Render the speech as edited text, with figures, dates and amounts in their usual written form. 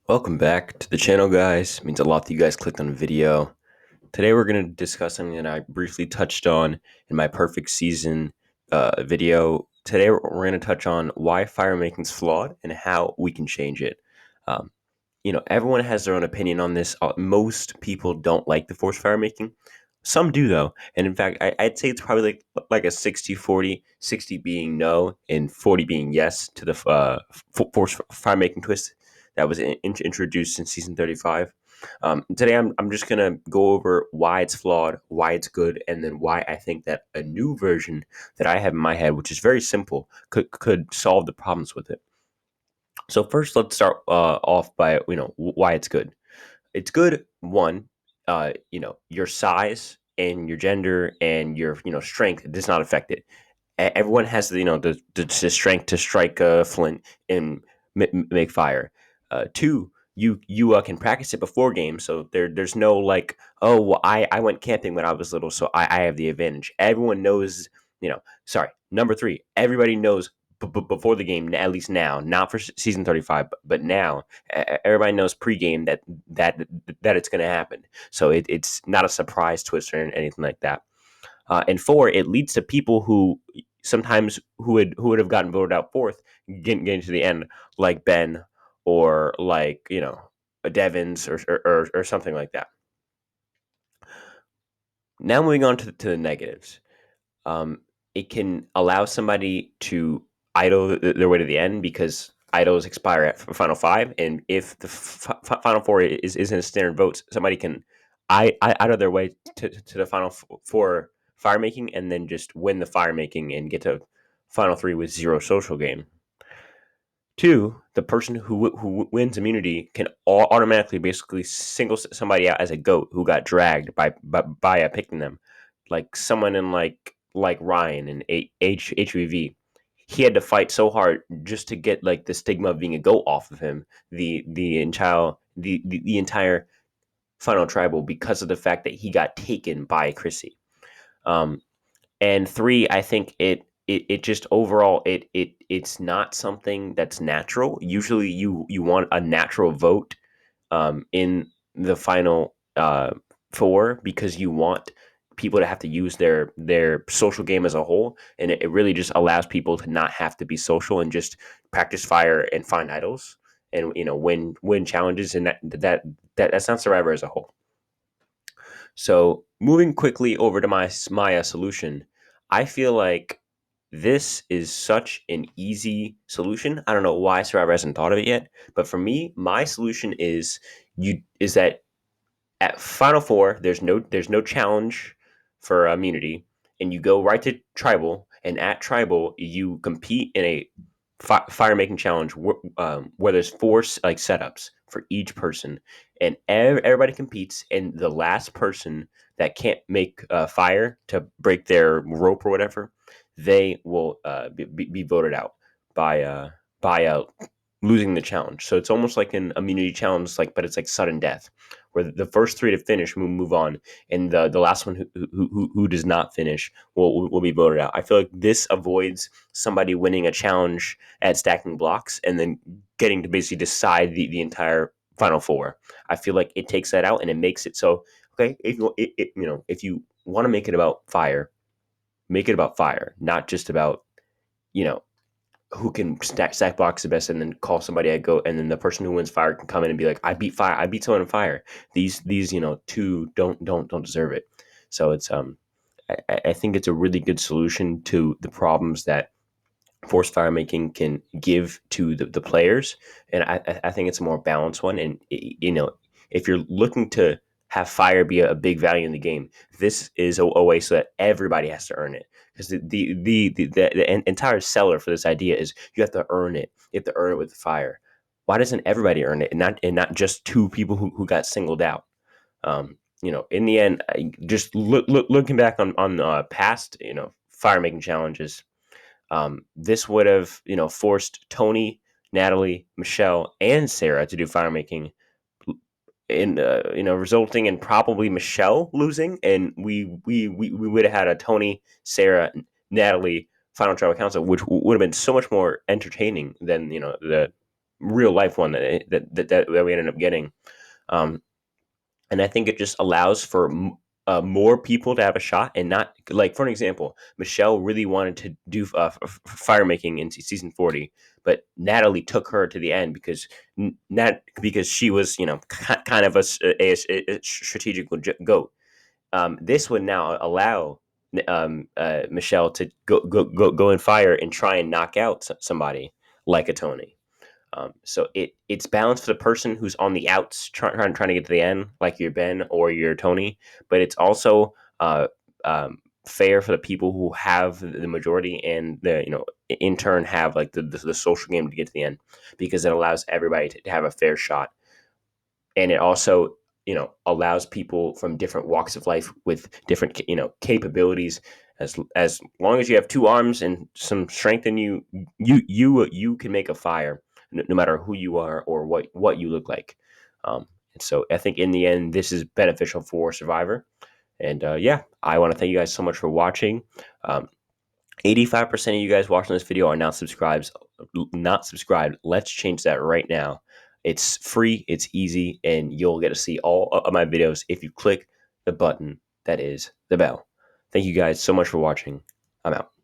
Welcome back to the channel, guys. It means a lot that you guys clicked on the video. Today we're going to discuss something that I briefly touched on in my perfect season video. Today we're going to touch on why fire making is flawed and how we can change it. Um, Everyone has their own opinion on this. Most people don't like the forced fire making. Some do, though. And in fact, I'd say it's probably like a 60-40, 60 being no and 40 being yes to the forced fire making twist that was introduced in season 35. Today, I'm just going to go over why it's flawed, why it's good, and then why I think that a new version that I have in my head, which is very simple, could solve the problems with it. So first, let's start off by why it's good. It's good. One, your size and your gender and your strength does not affect it. Everyone has the strength to strike a flint and make fire. Two, you can practice it before games, so there's no like, oh, well, I went camping when I was little, so I have the advantage. Everyone knows, Sorry, number three, everybody knows before the game, at least now, not for season 35, but now everybody knows pregame that that it's going to happen. So it's not a surprise twist or anything like that. And four, it leads to people who sometimes who would have gotten voted out fourth getting to the end, like Ben or like a Devins or something like that. Now moving on to the negatives. um, it can allow somebody to idle their way to the end because idles expire at final five, and if the final four is in a standard votes, somebody can idle their way to the final four fire making, and then just win the fire making and get to final three with zero social gain. Two, the person who wins immunity can automatically basically single somebody out as a goat who got dragged by picking them, like someone in like Ryan and HVV. He had to fight so hard just to get like the stigma of being a goat off of him. The entire final tribal because of the fact that he got taken by Chrissy. Um, and three, I think it just overall it's not something that's natural. Usually, you want a natural vote in the final four because you want people to have to use their social game as a whole, and it really just allows people to not have to be social and just practice fire and find idols and win challenges, and that's not Survivor as a whole. So moving quickly over to my solution, I feel like this is such an easy solution. I don't know why Survivor hasn't thought of it yet, but for me, my solution is that at Final Four, there's no challenge for immunity, and you go right to Tribal, and at Tribal you compete in a fire making challenge where there's four like setups for each person, and everybody competes, and the last person that can't make fire to break their rope or whatever, they will be voted out by losing the challenge. So it's almost like an immunity challenge, but it's like sudden death, where the first three to finish will move on, and the last one who does not finish will be voted out. I feel like this avoids somebody winning a challenge at stacking blocks and then getting to basically decide the entire final four. I feel like it takes that out and it makes it so, okay, if you want to make it about fire, make it about fire, not just about you know who can stack blocks the best, and then call somebody a goat, and then the person who wins fire can come in and be like, I beat fire, I beat someone in fire. These two don't deserve it. So it's I think it's a really good solution to the problems that forced fire making can give to the players, and I think it's a more balanced one. And if you're looking to have fire be a big value in the game, this is a way so that everybody has to earn it. Because the entire seller for this idea is you have to earn it. You have to earn it with fire. Why doesn't everybody earn it, and not just two people who got singled out? In the end, just looking back on past fire making challenges, this would have, forced Tony, Natalie, Michelle, and Sarah to do fire making, in resulting in probably Michelle losing, and we would have had a Tony, Sarah, Natalie final tribal council, which would have been so much more entertaining than the real life one that we ended up getting. Um, and I think it just allows for more people to have a shot, and not like, for an example, Michelle really wanted to do Firemaking in season 40, but Natalie took her to the end because because she was, kind of a strategical goat. This would now allow Michelle to go in fire and try and knock out somebody like a Tony. So it's balanced for the person who's on the outs trying to get to the end, like your Ben or your Tony, but it's also fair for the people who have the majority, and the in turn have like the social game to get to the end, because it allows everybody to have a fair shot. And it also allows people from different walks of life with different capabilities. As long as you have two arms and some strength in you, you can make a fire, no matter who you are or what you look like. And so I think in the end this is beneficial for Survivor. And yeah, I want to thank you guys so much for watching. 85% of you guys watching this video are not subscribed. Let's change that right now. It's free, it's easy, and you'll get to see all of my videos if you click the button that is the bell. Thank you guys so much for watching. I'm out.